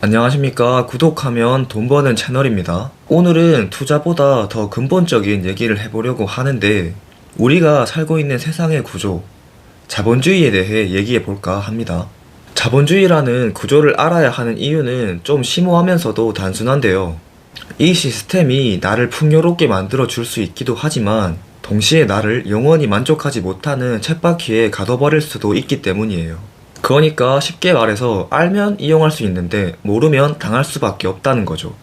안녕하십니까. 구독하면 돈 버는 채널입니다. 오늘은 투자보다 더 근본적인 얘기를 해보려고 하는데, 우리가 살고 있는 세상의 구조, 자본주의에 대해 얘기해 볼까 합니다. 자본주의라는 구조를 알아야 하는 이유는 좀 심오하면서도 단순한데요. 이 시스템이 나를 풍요롭게 만들어 줄 수 있기도 하지만 동시에 나를 영원히 만족하지 못하는 쳇바퀴에 가둬버릴 수도 있기 때문이에요. 그러니까 쉽게 말해서 알면 이용할 수 있는데 모르면 당할 수밖에 없다는 거죠.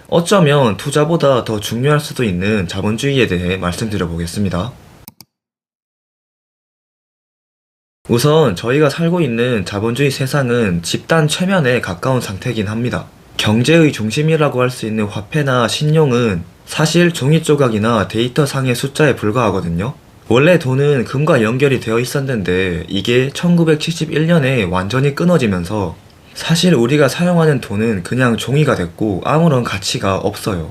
어쩌면 투자보다 더 중요할 수도 있는 자본주의에 대해 말씀드려 보겠습니다. 우선 저희가 살고 있는 자본주의 세상은 집단 최면에 가까운 상태이긴 합니다. 경제의 중심이라고 할 수 있는 화폐나 신용은 사실 종이 조각이나 데이터상의 숫자에 불과하거든요. 원래 돈은 금과 연결이 되어 있었는데 이게 1971년에 완전히 끊어지면서 사실 우리가 사용하는 돈은 그냥 종이가 됐고 아무런 가치가 없어요.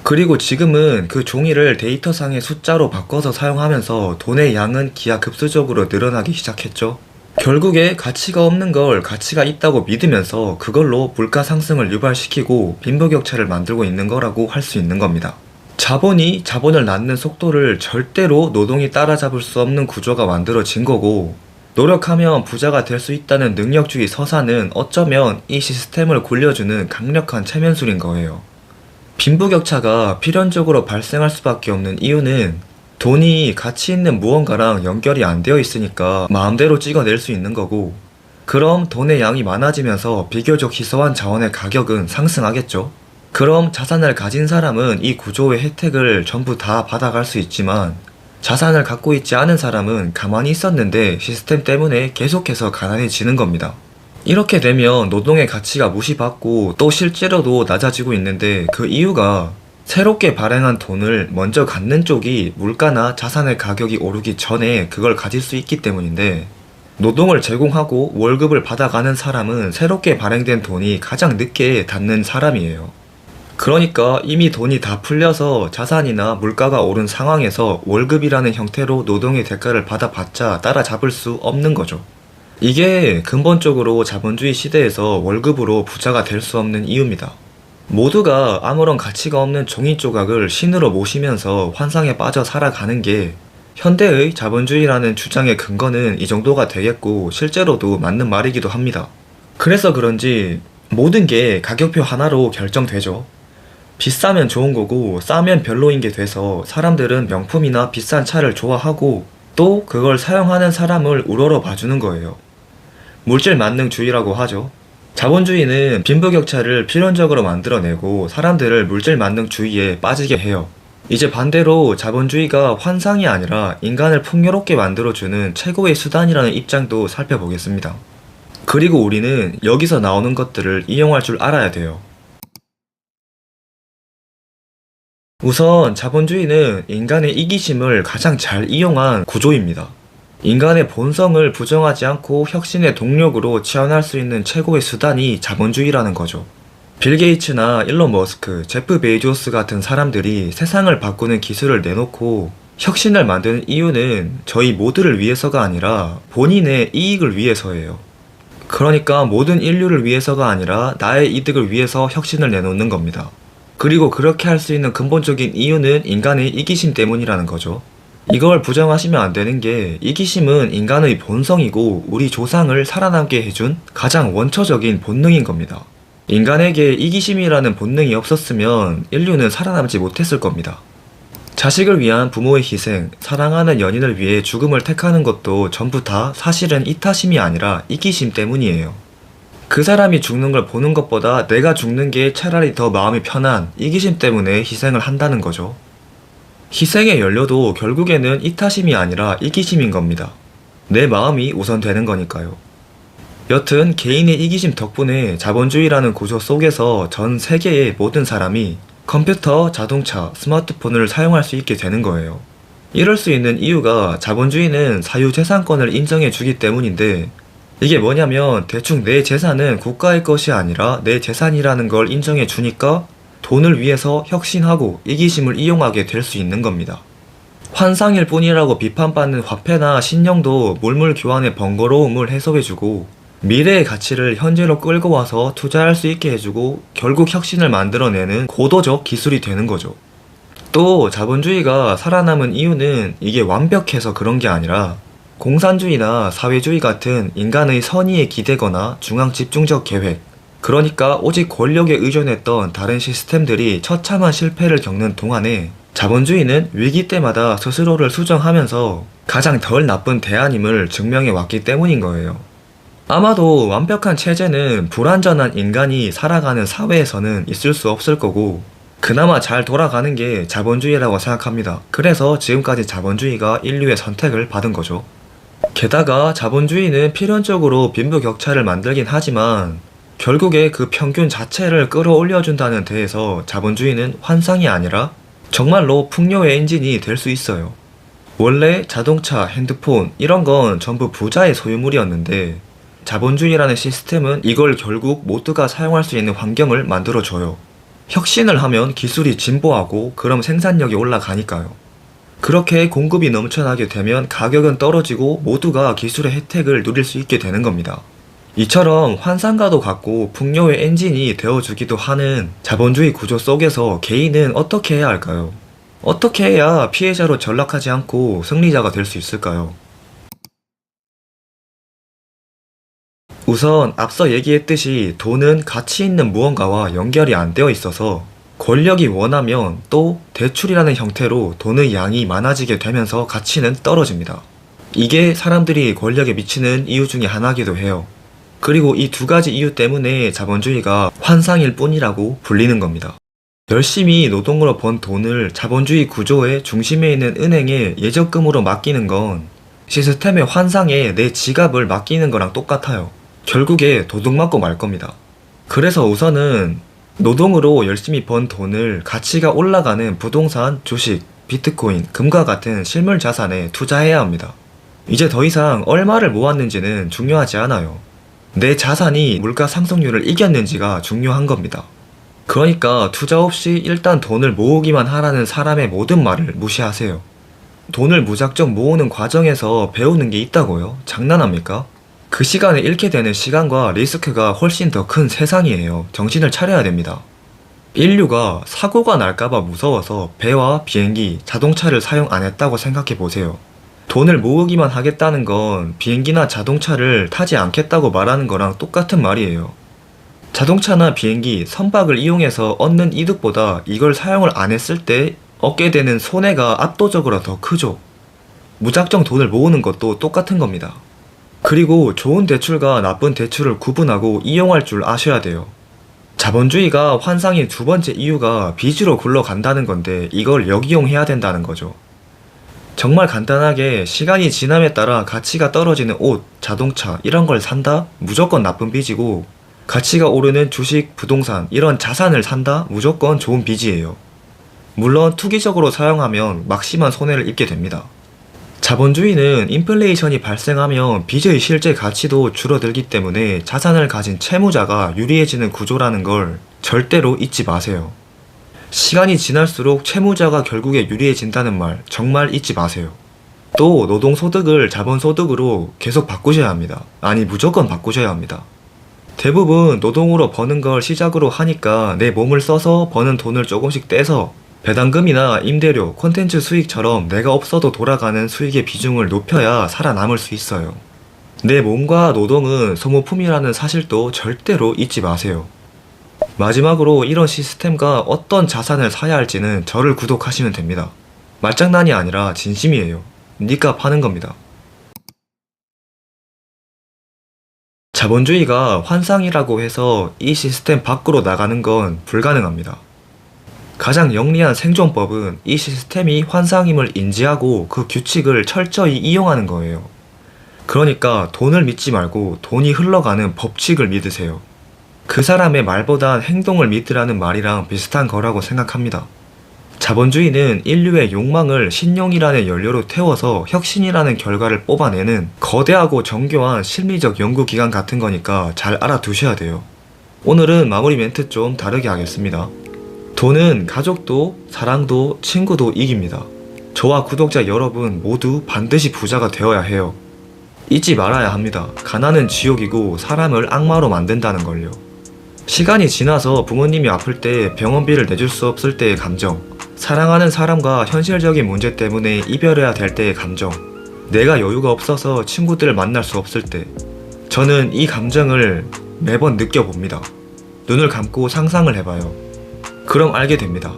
그리고 지금은 그 종이를 데이터상의 숫자로 바꿔서 사용하면서 돈의 양은 기하급수적으로 늘어나기 시작했죠. 결국에 가치가 없는 걸 가치가 있다고 믿으면서 그걸로 물가 상승을 유발시키고 빈부격차를 만들고 있는 거라고 할 수 있는 겁니다. 자본이 자본을 낳는 속도를 절대로 노동이 따라잡을 수 없는 구조가 만들어진 거고, 노력하면 부자가 될 수 있다는 능력주의 서사는 어쩌면 이 시스템을 굴려주는 강력한 체면술인 거예요. 빈부격차가 필연적으로 발생할 수밖에 없는 이유는 돈이 가치 있는 무언가랑 연결이 안 되어 있으니까 마음대로 찍어낼 수 있는 거고, 그럼 돈의 양이 많아지면서 비교적 희소한 자원의 가격은 상승하겠죠. 그럼 자산을 가진 사람은 이 구조의 혜택을 전부 다 받아갈 수 있지만, 자산을 갖고 있지 않은 사람은 가만히 있었는데 시스템 때문에 계속해서 가난해지는 겁니다. 이렇게 되면 노동의 가치가 무시받고 또 실제로도 낮아지고 있는데, 그 이유가 새롭게 발행한 돈을 먼저 갖는 쪽이 물가나 자산의 가격이 오르기 전에 그걸 가질 수 있기 때문인데, 노동을 제공하고 월급을 받아가는 사람은 새롭게 발행된 돈이 가장 늦게 닿는 사람이에요. 그러니까 이미 돈이 다 풀려서 자산이나 물가가 오른 상황에서 월급이라는 형태로 노동의 대가를 받아봤자 따라잡을 수 없는 거죠. 이게 근본적으로 자본주의 시대에서 월급으로 부자가 될 수 없는 이유입니다. 모두가 아무런 가치가 없는 종이 조각을 신으로 모시면서 환상에 빠져 살아가는 게 현대의 자본주의라는 주장의 근거는 이 정도가 되겠고, 실제로도 맞는 말이기도 합니다. 그래서 그런지 모든 게 가격표 하나로 결정되죠. 비싸면 좋은 거고 싸면 별로인 게 돼서 사람들은 명품이나 비싼 차를 좋아하고 또 그걸 사용하는 사람을 우러러 봐주는 거예요. 물질 만능주의라고 하죠. 자본주의는 빈부격차를 필연적으로 만들어내고 사람들을 물질 만능주의에 빠지게 해요. 이제 반대로 자본주의가 환상이 아니라 인간을 풍요롭게 만들어주는 최고의 수단이라는 입장도 살펴보겠습니다. 그리고 우리는 여기서 나오는 것들을 이용할 줄 알아야 돼요. 우선 자본주의는 인간의 이기심을 가장 잘 이용한 구조입니다. 인간의 본성을 부정하지 않고 혁신의 동력으로 치환할 수 있는 최고의 수단이 자본주의라는 거죠. 빌 게이츠나 일론 머스크, 제프 베이조스 같은 사람들이 세상을 바꾸는 기술을 내놓고 혁신을 만드는 이유는 저희 모두를 위해서가 아니라 본인의 이익을 위해서예요. 그러니까 모든 인류를 위해서가 아니라 나의 이득을 위해서 혁신을 내놓는 겁니다. 그리고 그렇게 할 수 있는 근본적인 이유는 인간의 이기심 때문이라는 거죠. 이걸 부정하시면 안 되는 게, 이기심은 인간의 본성이고 우리 조상을 살아남게 해준 가장 원초적인 본능인 겁니다. 인간에게 이기심이라는 본능이 없었으면 인류는 살아남지 못했을 겁니다. 자식을 위한 부모의 희생, 사랑하는 연인을 위해 죽음을 택하는 것도 전부 다 사실은 이타심이 아니라 이기심 때문이에요. 그 사람이 죽는 걸 보는 것보다 내가 죽는 게 차라리 더 마음이 편한 이기심 때문에 희생을 한다는 거죠. 희생의 연료도 결국에는 이타심이 아니라 이기심인 겁니다. 내 마음이 우선되는 거니까요. 여튼 개인의 이기심 덕분에 자본주의라는 구조 속에서 전 세계의 모든 사람이 컴퓨터, 자동차, 스마트폰을 사용할 수 있게 되는 거예요. 이럴 수 있는 이유가 자본주의는 사유재산권을 인정해 주기 때문인데, 이게 뭐냐면 대충 내 재산은 국가의 것이 아니라 내 재산이라는 걸 인정해 주니까 돈을 위해서 혁신하고 이기심을 이용하게 될 수 있는 겁니다. 환상일 뿐이라고 비판받는 화폐나 신용도 물물 교환의 번거로움을 해소해주고 미래의 가치를 현재로 끌고 와서 투자할 수 있게 해주고 결국 혁신을 만들어내는 고도적 기술이 되는 거죠. 또 자본주의가 살아남은 이유는 이게 완벽해서 그런 게 아니라 공산주의나 사회주의 같은 인간의 선의에 기대거나 중앙 집중적 계획, 그러니까 오직 권력에 의존했던 다른 시스템들이 처참한 실패를 겪는 동안에 자본주의는 위기 때마다 스스로를 수정하면서 가장 덜 나쁜 대안임을 증명해 왔기 때문인 거예요. 아마도 완벽한 체제는 불완전한 인간이 살아가는 사회에서는 있을 수 없을 거고 그나마 잘 돌아가는 게 자본주의라고 생각합니다. 그래서 지금까지 자본주의가 인류의 선택을 받은 거죠. 게다가 자본주의는 필연적으로 빈부격차를 만들긴 하지만 결국에 그 평균 자체를 끌어올려준다는 데에서 자본주의는 환상이 아니라 정말로 풍요의 엔진이 될 수 있어요. 원래 자동차, 핸드폰 이런 건 전부 부자의 소유물이었는데 자본주의라는 시스템은 이걸 결국 모두가 사용할 수 있는 환경을 만들어줘요. 혁신을 하면 기술이 진보하고 그럼 생산력이 올라가니까요. 그렇게 공급이 넘쳐나게 되면 가격은 떨어지고 모두가 기술의 혜택을 누릴 수 있게 되는 겁니다. 이처럼 환상과도 같고 풍요의 엔진이 되어주기도 하는 자본주의 구조 속에서 개인은 어떻게 해야 할까요? 어떻게 해야 피해자로 전락하지 않고 승리자가 될 수 있을까요? 우선 앞서 얘기했듯이 돈은 가치 있는 무언가와 연결이 안 되어 있어서 권력이 원하면 또 대출이라는 형태로 돈의 양이 많아지게 되면서 가치는 떨어집니다. 이게 사람들이 권력에 미치는 이유 중에 하나이기도 해요. 그리고 이 두 가지 이유 때문에 자본주의가 환상일 뿐이라고 불리는 겁니다. 열심히 노동으로 번 돈을 자본주의 구조의 중심에 있는 은행에 예적금으로 맡기는 건 시스템의 환상에 내 지갑을 맡기는 거랑 똑같아요. 결국에 도둑맞고 말 겁니다. 그래서 우선은 노동으로 열심히 번 돈을 가치가 올라가는 부동산, 주식, 비트코인, 금과 같은 실물 자산에 투자해야 합니다. 이제 더 이상 얼마를 모았는지는 중요하지 않아요. 내 자산이 물가 상승률을 이겼는지가 중요한 겁니다. 그러니까 투자 없이 일단 돈을 모으기만 하라는 사람의 모든 말을 무시하세요. 돈을 무작정 모으는 과정에서 배우는 게 있다고요? 장난합니까? 그 시간에 잃게 되는 시간과 리스크가 훨씬 더 큰 세상이에요. 정신을 차려야 됩니다. 인류가 사고가 날까봐 무서워서 배와 비행기, 자동차를 사용 안 했다고 생각해 보세요. 돈을 모으기만 하겠다는 건 비행기나 자동차를 타지 않겠다고 말하는 거랑 똑같은 말이에요. 자동차나 비행기, 선박을 이용해서 얻는 이득보다 이걸 사용을 안 했을 때 얻게 되는 손해가 압도적으로 더 크죠. 무작정 돈을 모으는 것도 똑같은 겁니다. 그리고 좋은 대출과 나쁜 대출을 구분하고 이용할 줄 아셔야 돼요. 자본주의가 환상인 두 번째 이유가 빚으로 굴러간다는 건데 이걸 역이용해야 된다는 거죠. 정말 간단하게 시간이 지남에 따라 가치가 떨어지는 옷, 자동차 이런 걸 산다? 무조건 나쁜 빚이고 가치가 오르는 주식, 부동산 이런 자산을 산다? 무조건 좋은 빚이에요. 물론 투기적으로 사용하면 막심한 손해를 입게 됩니다. 자본주의는 인플레이션이 발생하면 빚의 실제 가치도 줄어들기 때문에 자산을 가진 채무자가 유리해지는 구조라는 걸 절대로 잊지 마세요. 시간이 지날수록 채무자가 결국에 유리해진다는 말 정말 잊지 마세요. 또 노동소득을 자본소득으로 계속 바꾸셔야 합니다. 아니 무조건 바꾸셔야 합니다. 대부분 노동으로 버는 걸 시작으로 하니까 내 몸을 써서 버는 돈을 조금씩 떼서 배당금이나 임대료, 콘텐츠 수익처럼 내가 없어도 돌아가는 수익의 비중을 높여야 살아남을 수 있어요. 내 몸과 노동은 소모품이라는 사실도 절대로 잊지 마세요. 마지막으로 이런 시스템과 어떤 자산을 사야 할지는 저를 구독하시면 됩니다. 말장난이 아니라 진심이에요. 니값 하는 겁니다. 자본주의가 환상이라고 해서 이 시스템 밖으로 나가는 건 불가능합니다. 가장 영리한 생존법은 이 시스템이 환상임을 인지하고 그 규칙을 철저히 이용하는 거예요. 그러니까 돈을 믿지 말고 돈이 흘러가는 법칙을 믿으세요. 그 사람의 말보단 행동을 믿으라는 말이랑 비슷한 거라고 생각합니다. 자본주의는 인류의 욕망을 신용이라는 연료로 태워서 혁신이라는 결과를 뽑아내는 거대하고 정교한 심리적 연구기관 같은 거니까 잘 알아두셔야 돼요. 오늘은 마무리 멘트 좀 다르게 하겠습니다. 돈은 가족도 사랑도 친구도 이깁니다. 저와 구독자 여러분 모두 반드시 부자가 되어야 해요. 잊지 말아야 합니다. 가난은 지옥이고 사람을 악마로 만든다는 걸요. 시간이 지나서 부모님이 아플 때 병원비를 내줄 수 없을 때의 감정, 사랑하는 사람과 현실적인 문제 때문에 이별해야 될 때의 감정, 내가 여유가 없어서 친구들을 만날 수 없을 때, 저는 이 감정을 매번 느껴봅니다. 눈을 감고 상상을 해봐요. 그럼 알게 됩니다.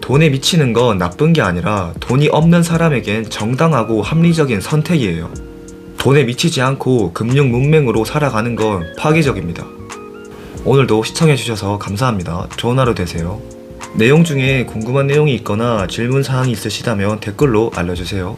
돈에 미치는 건 나쁜 게 아니라 돈이 없는 사람에겐 정당하고 합리적인 선택이에요. 돈에 미치지 않고 금융 문맹으로 살아가는 건 파괴적입니다. 오늘도 시청해주셔서 감사합니다. 좋은 하루 되세요. 내용 중에 궁금한 내용이 있거나 질문 사항이 있으시다면 댓글로 알려주세요.